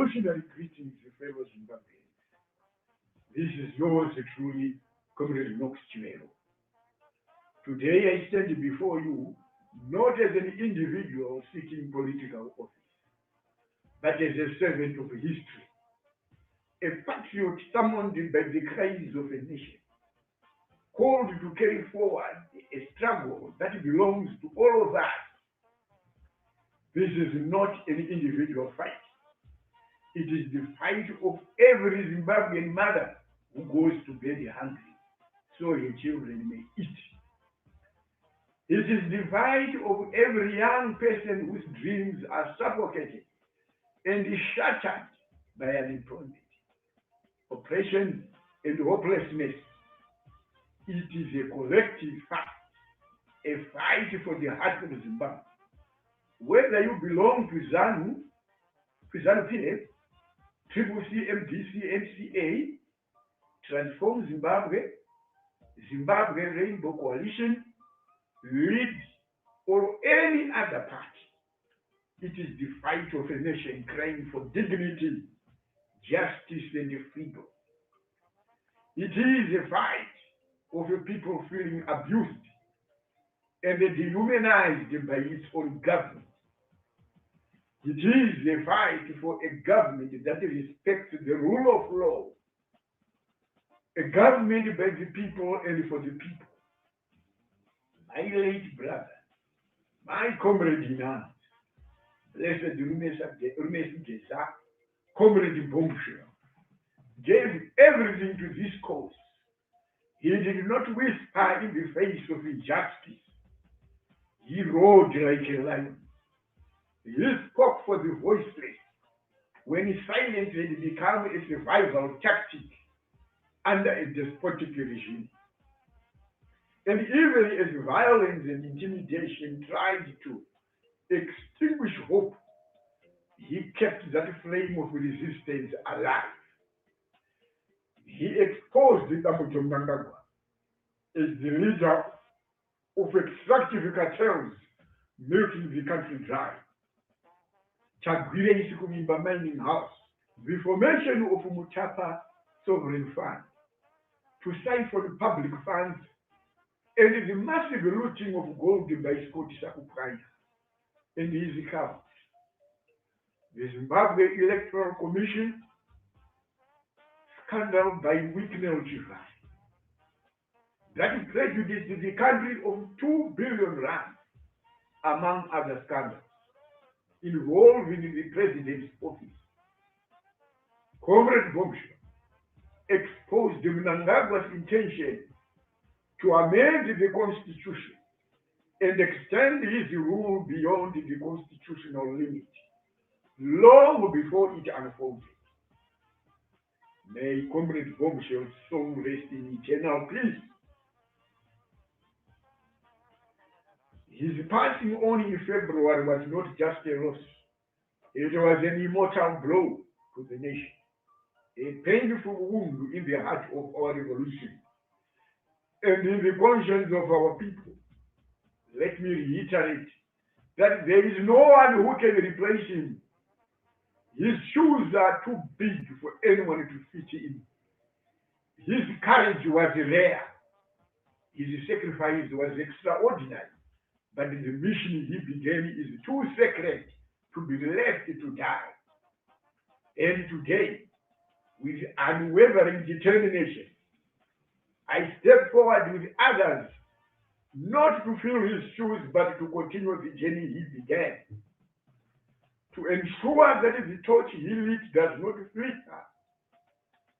Revolutionary greetings, fellow Zimbabweans. This is yours truly, Comrade Knox. Today I stand before you not as an individual seeking political office, but as a servant of history, a patriot summoned by the cries of a nation, called to carry forward a struggle that belongs to all of us. This is not an individual fight. It is the fight of every Zimbabwean mother who goes to bed hungry, so her children may eat. It is the fight of every young person whose dreams are suffocated and shattered by unemployment, oppression, and hopelessness. It is a collective fight, a fight for the heart of Zimbabwe. Whether you belong to ZANU, PF, Triple C, MDC, MCA, Transform Zimbabwe, Zimbabwe Rainbow Coalition, LEAD, or any other party, it is the fight of a nation crying for dignity, justice, and freedom. It is a fight of a people feeling abused and dehumanized by its own government. It is a fight for a government that respects the rule of law, a government by the people and for the people. My late brother, my comrade in arms, blessed Geza, comrade Bombshell, gave everything to this cause. He did not whisper in the face of injustice. He roared like a lion. He spoke for the voiceless when silence had become a survival tactic under a despotic regime. And even as violence and intimidation tried to extinguish hope, he kept that flame of resistance alive. He exposed Dr. Mnangagwa as the leader of extractive cartels milking the country dry. Chagwire Isikumimba Mining House, the formation of Mutapa Sovereign Fund to siphon public funds, and the massive looting of gold by Scott Sakupraya and his accounts. The Zimbabwe Electoral Commission scandal by Wicknell Chiva that prejudiced the country of 2 billion rand, among other scandals involving the president's office. Comrade Bombshell exposed Mnangagwa's intention to amend the constitution and extend his rule beyond the constitutional limit, long before it unfolded. May Comrade Bombshell's soul rest in eternal peace. His passing on in February was not just a loss. It was an immortal blow to the nation, a painful wound in the heart of our revolution and in the conscience of our people. Let me reiterate that there is no one who can replace him. His shoes are too big for anyone to fit in. His courage was rare. His sacrifice was extraordinary. But the mission he began is too sacred to be left to die. And today, with unwavering determination, I step forward with others, not to fill his shoes, but to continue the journey he began, to ensure that the torch he lit does not flicker,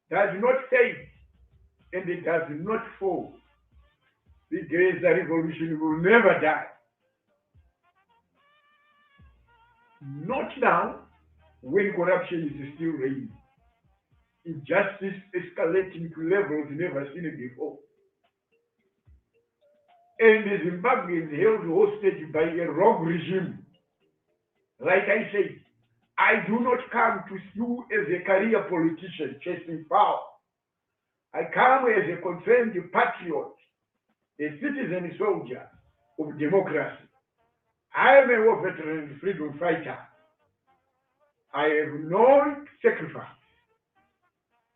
does not fade, and it does not fall. The Geza revolution will never die. Not now, when corruption is still reigning, injustice escalating to levels never seen before, and the Zimbabweans held hostage by a rogue regime. Like I said, I do not come to you as a career politician chasing power. I come as a concerned patriot, a citizen soldier of democracy. I am a war veteran and freedom fighter. I have known sacrifice.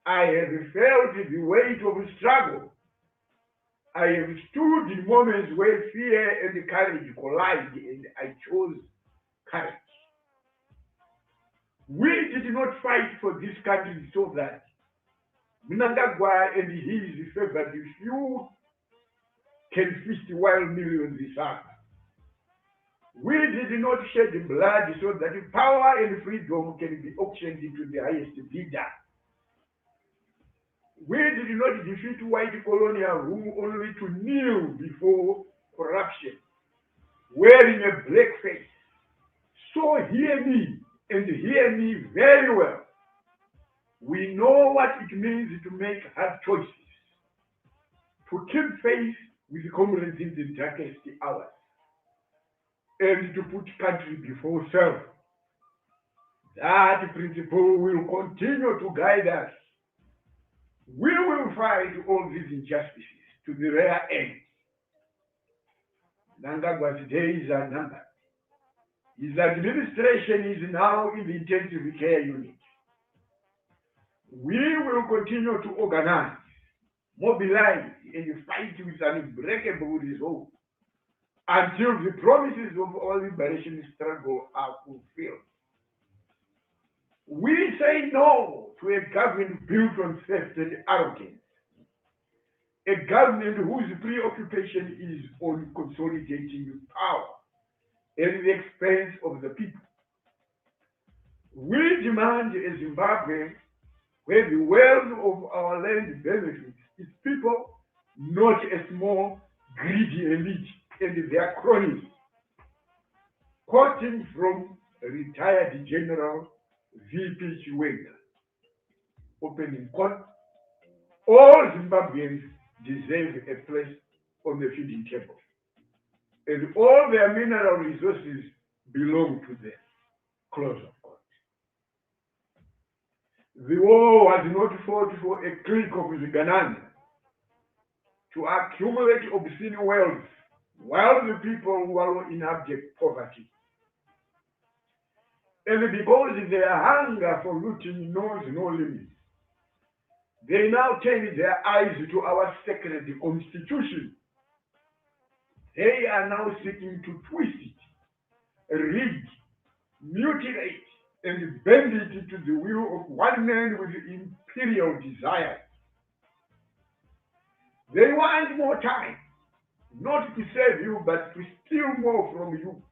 I have felt the weight of struggle. I have stood in moments where fear and courage collide, and I chose courage. We did not fight for this country so that Mnangagwa and his favored few can feast while millions suffer. We did not shed blood so that power and freedom can be auctioned to the highest bidder. We did not defeat white colonial rule only to kneel before corruption, wearing a black face. So hear me, and hear me very well. We know what it means to make hard choices, to keep faith with comrades in the darkest hours, and to put country before self. That principle will continue to guide us. We will fight all these injustices to the rare end. Mnangagwa's days are numbered. His administration is now in the intensive care unit. We will continue to organize, mobilize, and fight with unbreakable resolve until the promises of our liberation struggle are fulfilled. We say no to a government built on theft and arrogance, a government whose preoccupation is on consolidating power at the expense of the people. We demand a Zimbabwe where the wealth of our land benefits its people, not a small, greedy elite and their cronies. Quoting from retired General V.P. Chiwenga, opening quote, all Zimbabweans deserve a place on the feeding table, and all their mineral resources belong to them. Close of quote. The war was not fought for a clique of Zigananda to accumulate obscene wealth while the people wallow in abject poverty. And because their hunger for looting knows no limits, they now turn their eyes to our sacred constitution. They are now seeking to twist it, rig, mutilate, and bend it to the will of one man with imperial desire. They want more time, not to save you, but to steal more from you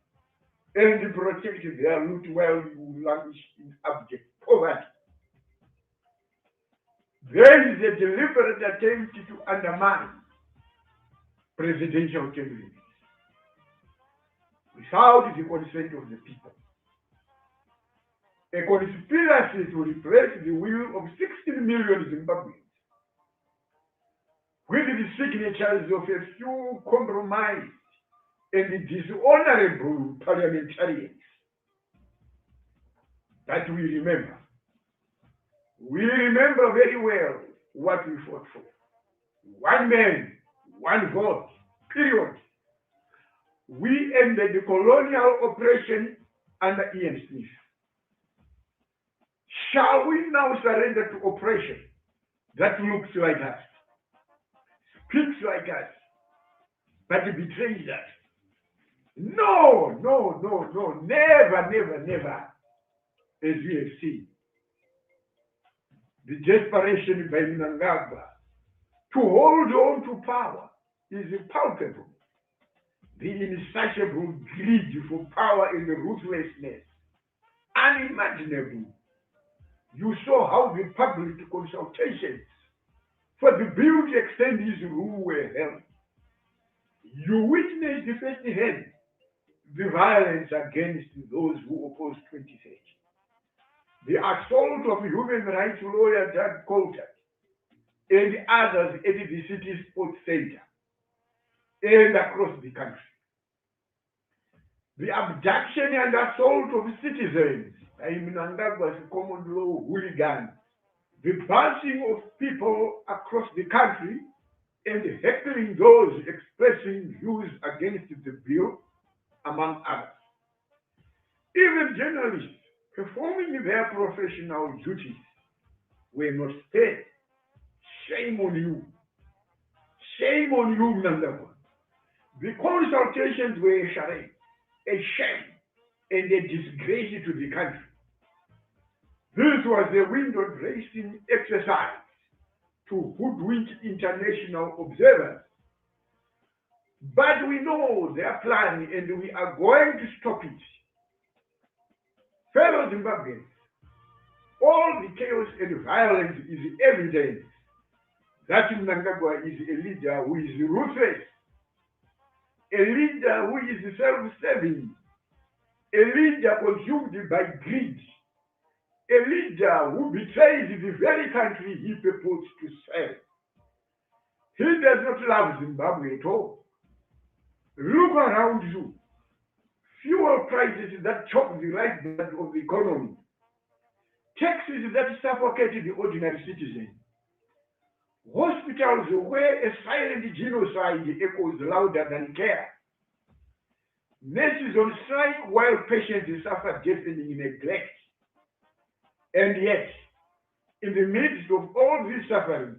and protect their loot while you languish in abject poverty. There is a deliberate attempt to undermine presidential candidates without the consent of the people. A conspiracy to replace the will of 16 million Zimbabweans with the signatures of a few compromised and dishonorable parliamentarians. That we remember. We remember very well what we fought for. One man, one vote, period. We ended the colonial oppression under Ian Smith. Shall we now surrender to oppression that looks like us, speaks like us, but betrays us? No, no, no, no, never, never, never, as we have seen. The desperation by Mnangagwa to hold on to power is palpable. The insatiable greed for power and ruthlessness, unimaginable. You saw how the public consultations for the bill to extend his rule were held. You witnessed firsthand the violence against those who oppose 2030. The assault of human rights lawyer Doug Coulter and others at the city sports center and across the country. The abduction and assault of citizens by Mnangagwa's common law hooligans. The busing of people across the country and heckling those expressing views against the bill, among others. Even journalists performing their professional duties were not spared. Shame on you. Shame on you, Nandapa. The consultations were a charade, a shame, and a disgrace to the country. This was a window dressing exercise to hoodwink international observers. But we know their plan and we are going to stop it. Fellow Zimbabweans, all the chaos and violence is evidence that Mnangagwa is a leader who is ruthless, a leader who is self-serving, a leader consumed by greed, a leader who betrays the very country he purports to serve. He does not love Zimbabwe at all. Look around you. Fuel prices that choke the lifeblood of the economy. Taxes that suffocate the ordinary citizen. Hospitals where a silent genocide echoes louder than care. Nurses on strike while patients suffer deafening neglect. And yet, in the midst of all this suffering,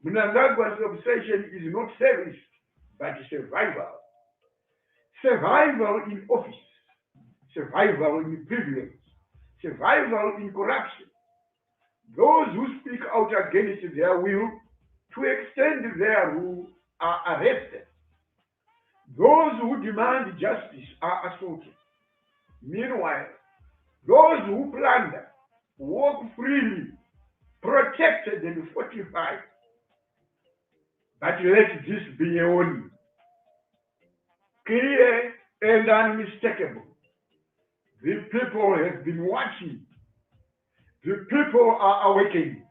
Mnangagwa's obsession is not service, but survival. Survival in office, survival in privilege, survival in corruption. Those who speak out against their will to extend their rule are arrested. Those who demand justice are assaulted. Meanwhile, those who plunder walk freely, protected and fortified. But let this be a warning. Clear and unmistakable. The people have been watching. The people are awakening.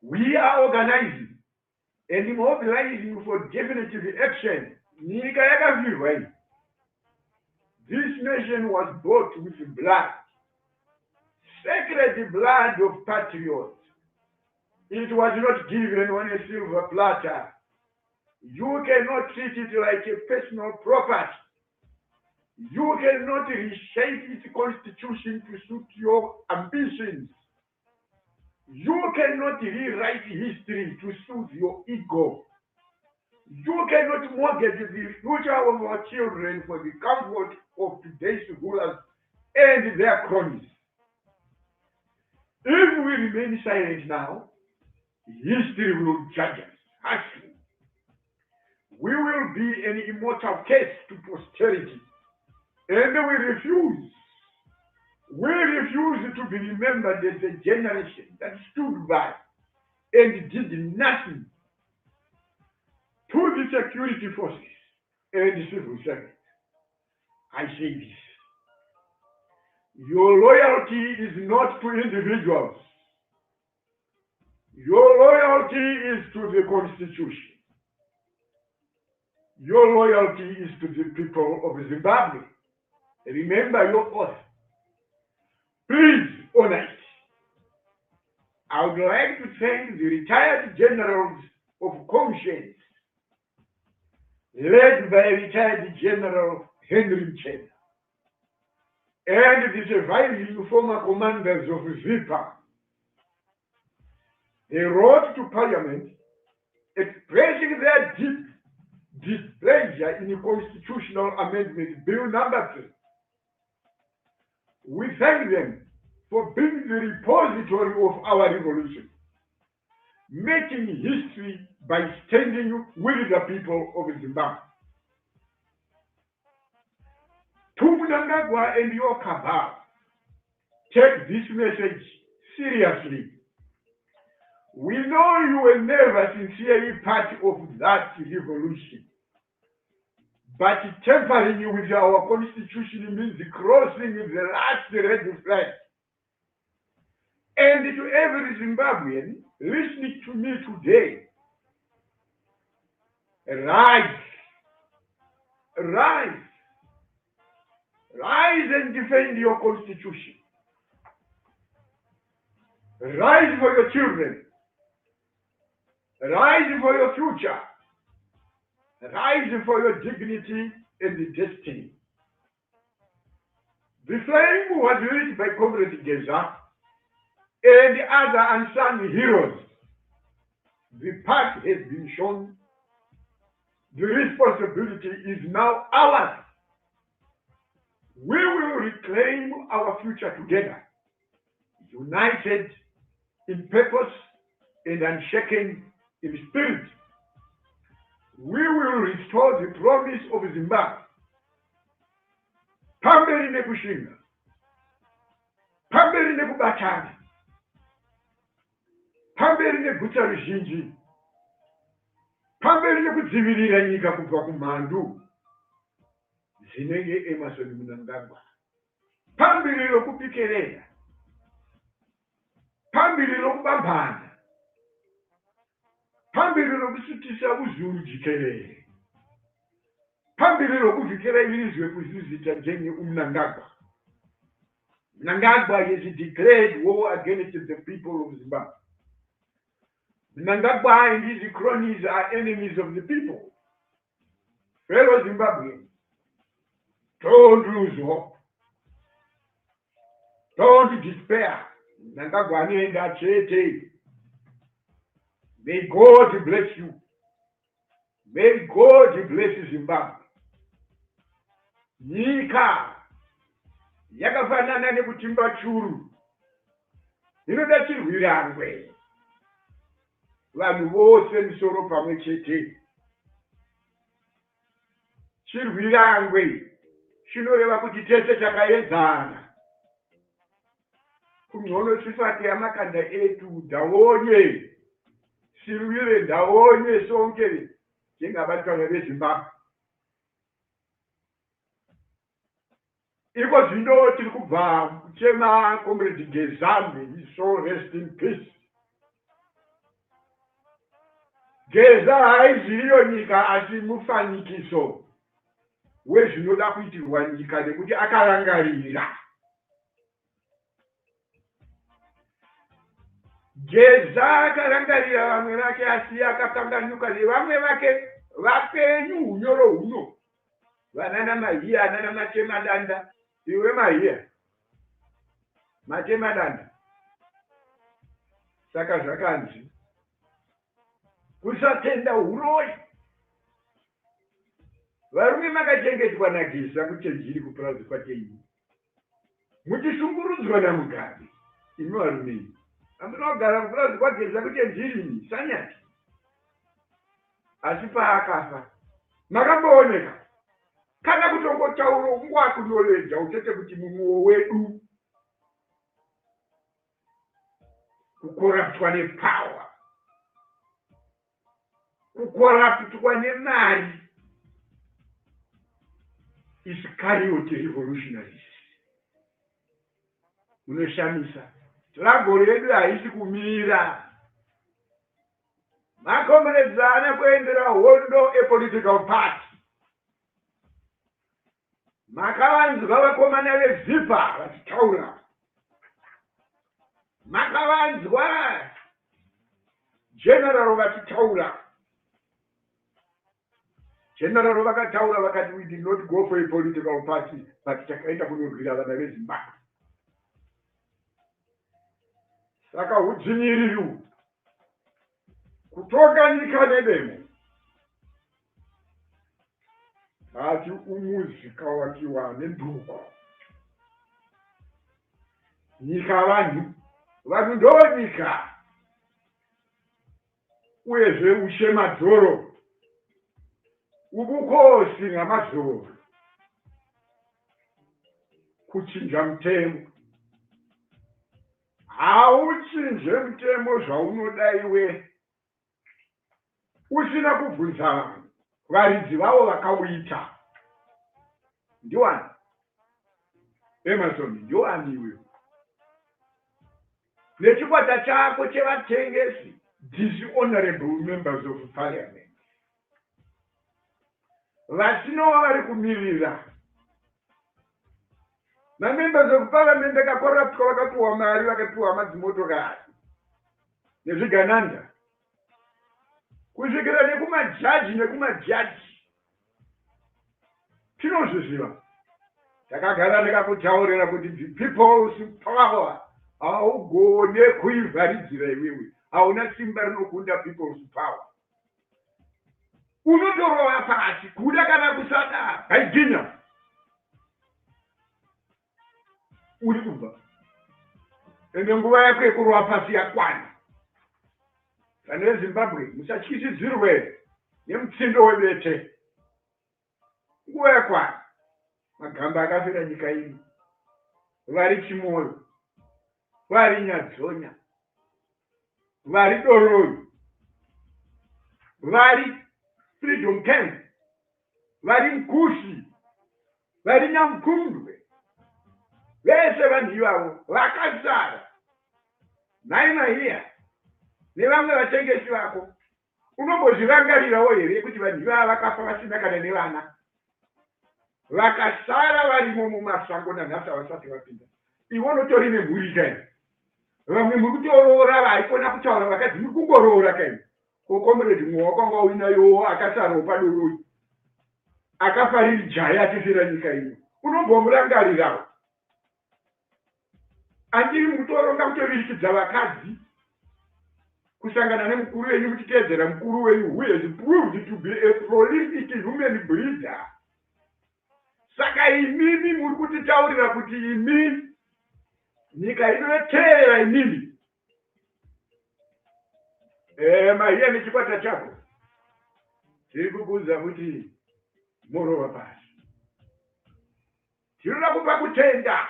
We are organizing and mobilizing for definitive action. This nation was bought with blood, sacred blood of patriots. It was not given on a silver platter. You cannot treat it like a personal property. You cannot reshape its constitution to suit your ambitions. You cannot rewrite history to suit your ego. You cannot mortgage the future of our children for the comfort of today's rulers and their cronies. If we remain silent now, history will judge us harshly. We will be an immortal case to posterity. And we refuse to be remembered as a generation that stood by and did nothing to the security forces and civil servants. I say this. Your loyalty is not to individuals. Your loyalty is to the Constitution. Your loyalty is to the people of Zimbabwe. Remember your oath. Please honor it. I would like to thank the retired generals of conscience, led by retired General Henry Geza, and the surviving former commanders of ZIPA. They wrote to Parliament expressing their deep displeasure in the Constitutional Amendment Bill number 3. We thank them for being the repository of our revolution, making history by standing with the people of Zimbabwe. To Mnangagwa and your cabal, take this message seriously. We know you were never sincerely part of that revolution. But tampering with our constitution means crossing the last red flag. And to every Zimbabwean listening to me today, rise, rise, rise and defend your constitution. Rise for your children. Rise for your future. Rise for your dignity and destiny. The flame was lit by comrade Geza and other unsung heroes. The path has been shown. The responsibility is now ours. We will reclaim our future together, united in purpose and unshaken in spirit. We will restore the promise of Zimbabwe. Pamberi nekushinga, pamberi nekubatana, pamberi neguta ruzhinji, pamberi nekudzivirira nyika kubva kumhandu dzinenge Emerson Mnangagwa, pamberi rokupikerera, pamberi rokubambana, pamberi rokusutisa uzulu jikelele, pamberi rokuvhikira ilizwe kuzvizita njenge Mnangagwa. Mnangagwa has declared war against the people of Zimbabwe. Mnangagwa and his cronies are enemies of the people. Fellow Zimbabweans, don't lose hope. Don't despair. Mnangagwa anaenda chete. May God bless you. May God bless Zimbabwe. Nyika yakafanana nekutimba churu inoda chirwirangwe, vanhu vose misoro pamwe chete. Chirwirangwe chinoreva kuti tese takaedzana. Kumwono tisati yamakanda etu ndaonye sirwire ndaonye sonke njengabatwana veZimbabwe. Iko zvindo tiri kubva kuchema comrade Geza, his soul rest in peace. Geza haiziyo nyika asi mufanikiso wezvinoda kuitirwa nyika nekuti akarangarira. Geza akarangarira vamwe vake asi akakanganuka nevamwe vake vapenyu hunyoro huno. Vanana Mahiya, nana Matemadanda. Iwe Mahiya, Matemadanda. Saka zvakanzi kusatenda uroi. Varume makachengetwa naGeza kuchenjeri kupurazi kwake ini. Muchishungurudzwa naMugabe. Imi varume. Amunogara kupurazi kwaGeza kuchenjeri ini, sanyati. Asi paakafa makambooneka. Kana kutongotaura nguwa kunyoledza utete kuti mumwoyo wedu kukoraptwa nepower, kukoraptwa nemari isikarioti revolutionaries. Unoshamisa. Trago redu haisi kumira. Makomrades haana kuendera hondo epolitical party. Makavanzwa vakomana veZipa vachitaura. Makavanzwa general vachitaura. General vakataura vakati, we did not go for a political party, but takaenda kunorwira vana veZimbabwe. Saka hudzvinyiriri kutoka nyika nedemo. Ati umuzika wakiwa nenduko. Nyika vanhu ndo nyika. Uyezve ushemadzoro. Ubukosi ngamazoro. Kuchinja mutemo. Hauchinje mutemo zvaunoda iwe. Usina kubvunza vanhu. Varidzi vavo vakauita. Ndiwani? Emerson, ndiwani iwe? Nechikwata chako chevatengesi, dishonorable members of parliament. Vasinova vari kumirira. Members of parliament vakakoraptwa vakapiwa mari, vakapiwa madzimotokari nezvigananda. Kusvikira nekumajaji. Tinozviziva. takagara ndakakutaurira kuti the people's power haugone kuivharidzira iwewe, hauna simba rinokunda people's power. Unotorova pasi kuda kana kusada baiginya uri kubva, ende nguva yako yekurova pasi yakwana. Vanhu veZimbabwe musatyisidzirwe nemutsindo webete. Nguva yakwana, magamba akafira nyika ino, vari Chimoyo, vari Nyadzonya, vari Doroyo, vari Freedom Camp, vari Mkushi, vari Nyamkundwe, vese vanhu ivavo vakasara naina hiya nevamwe vatengesi vako. Unombozvirangarirawo here kuti vanhu ivava vakafa vasina kana nevana, vakasara varimo mumasango nanhasi vasati vapinda. Ivo unotori nemhuri kaini, vamwe muri kutoroora vaikona kutaura vakadzi muri kungoroora kaini. Comrade mumwe wakanga uinayowo akasarawo padoroi, akafa riri jaya atifira nyika ino. Unombomurangarirawo. Andiri mutoronga kutovirikidza vakadzi kusangana nemukuru wenyu muchiteedzera mukuru wenyu who has proved to be a prolific human breeder. Saka imimi muri kutitaurira kuti imi nyika inoteera imimi. Maiya nechikwata chako tiri kukuudza kuti morova pasi. Tinoda kupa kutenda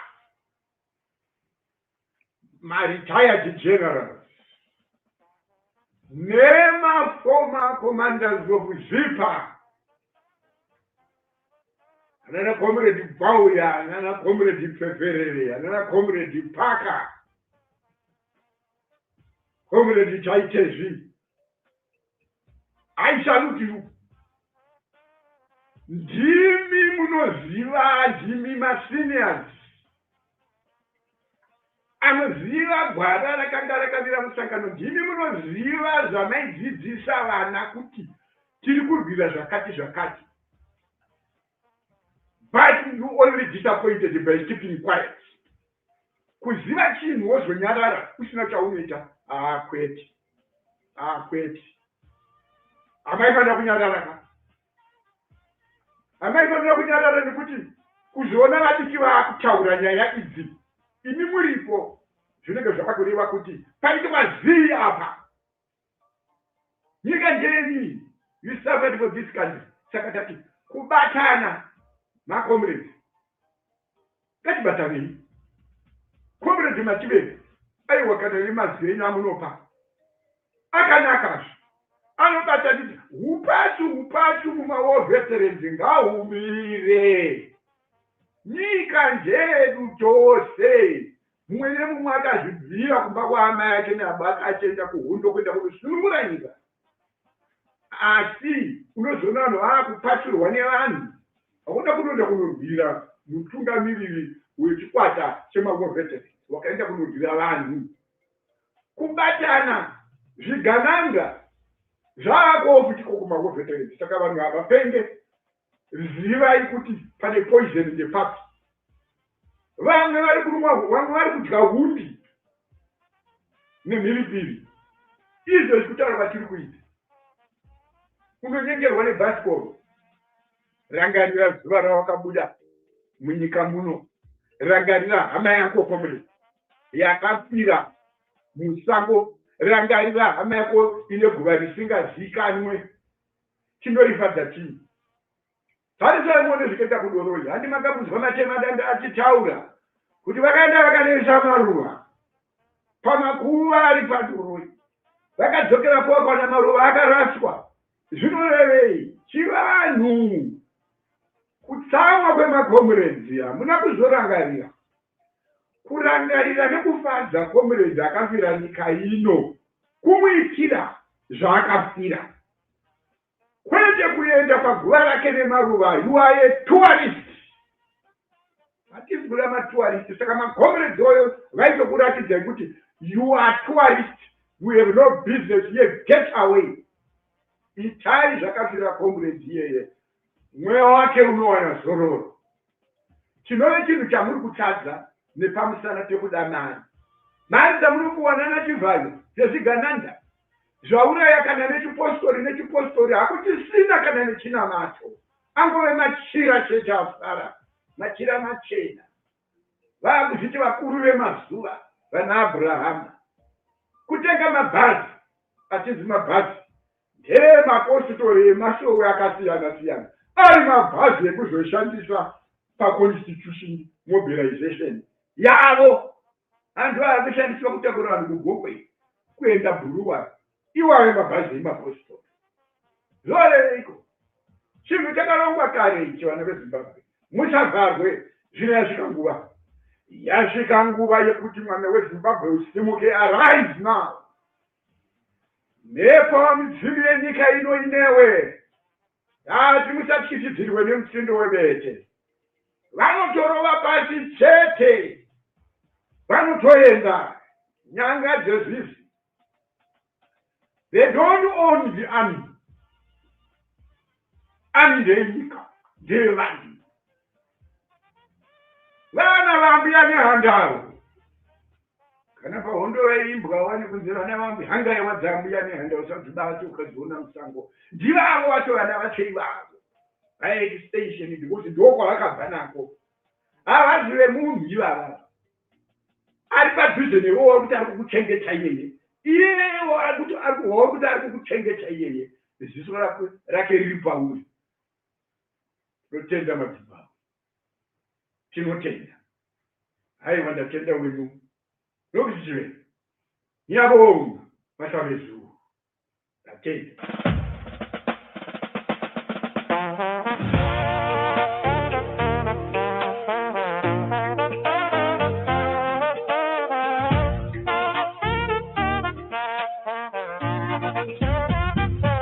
ma-retired generals nema-former commanders of ZIPA, anana comrade Bauya, anana comrade Pfefferere, anana comrade Paka, comrade Chaitezi. I salute you. Ndimi munoziva, ndimi ma-seniors. Anoziva gwara rakanga rakamira musangano. Ndimi munoziva zvamaidzidzisa vana kuti tiri kurwira zvakati zvakati. But you only disappointed by keeping quiet. Kuziva chinhu wozonyarara usina chaunoita. Kwete. Kwete. Amaifanira kunyarara ka? Amaifanira kunyarara nekuti kuzoona vadiki vakutaura nyaya idzi imi muripo zvinenge zvakakureva kuti paitika zii apa. Nyika ndeni, you suffered for this country. Saka tati kubatana macomrades. Ngatibatanei. Comrade Machibebe aiwa kana nemazi enyu amunopa akanaka. Anobatanidza upatu mumawo veterans ngahumire. Nyika ndedu tose. Mumwe nemumwe akazvidziva kumba kwaamai ake nababa achienda kuhondo kuenda kunosunungura nyika. Asi unozoona vanhu vakupaturwa nevanhu vakuda kunoenda kunorwira mutungamiriri wechikwata chemawo veterans wakaenda kunorwira vanhu. Kubatana zvigananga zvako kuti kumawo veterans. Saka vanhu havapenge. Zivai kuti pane poison in the party. Vamwe vari kurumwa, vamwe vari kudya hundi nemhiripiri. Izvo zvekutaura kwatiri kuita. Unonyengerwa nebhasikoro. Rangarira zuva rawakabuda munyika muno. Rangarira hama yako comrade yakafira musango. Rangarira hama yako ine guva risingazikanwe. Chindorifadza chii? Tarisai muone zvikaita kudoroi. Handi makabvunzwa matema danda achitaura kuti vakaenda vakanesa maruva pamakuva ari padoroi. Vakadzokera kuwakwana maruva akaraswa. Zvinorevei? Chivanhu. Kutsamwa kwemacomrades hamuna kuzorangarira. Kurangarira nekufadza comrades akafira nyika ino. Kumuitira zvaakafira. Kwete kuenda paguva rake nemaruva. You are a tourist. Vativhura matourist. Saka macomrades oyo vaitokuratidza kuti you are tourist. We have no business here. Get away. Itai zvakafira comrades iyeye. Mweya wake unowana zororo. chinove chinhu chamuri kutadza nepamusana pekuda mari dzamuri kuwana nachivhayo zvezvigananda zvauraya kana nechipostori hakutisina kana nechinamato angove machira chete afara machira machena vaakuzviti vakuru vemazuva vana abrahama kutenga mabhazi achinzi mabhazi ndeemapositori emashowe akasiyana-siyana ari mabhazi ekuzoshandiswa paconstitution mobilization yavo antu ava kushandiswa kutakura vanhu kugokwe kuenda bhuruwa iwawe mabhazi emapositori zvoreiko chinhu chakarongwa kare ichi vana vezimbabwe muchavharwe zvino yasvika nguva yekuti mwana wezimbabwe usimuke. Arise now. Mhepo midzimu yenyika ino inewe ati musatyisidzirwe nemutsindo webete. Vanotorova pasi chete, vanotoenda nyanga dzezizi. They don't own the army. Army ndenyika ndevanhu. Vana vambia nehandaro kana pahondo vaimbwa wani kunzi vana vambi hanga yavadzambuya nehandaro usadzibata ukadziona musango ndivavo vacho vana vachei vavo vaextension ndikuti ndoko vakabva nako havazive munhu ivava ari padhuze nevowa kuti ari kukuchengeta iyeye iyewo arikuti arikuhova kuti ari kukuchengeta iyeye ziso rake riri pauri. Totenda madzibaba, tinotenda haiwa ndatenda wenyu nokuti chive nyabonga masamezuva ndatenda.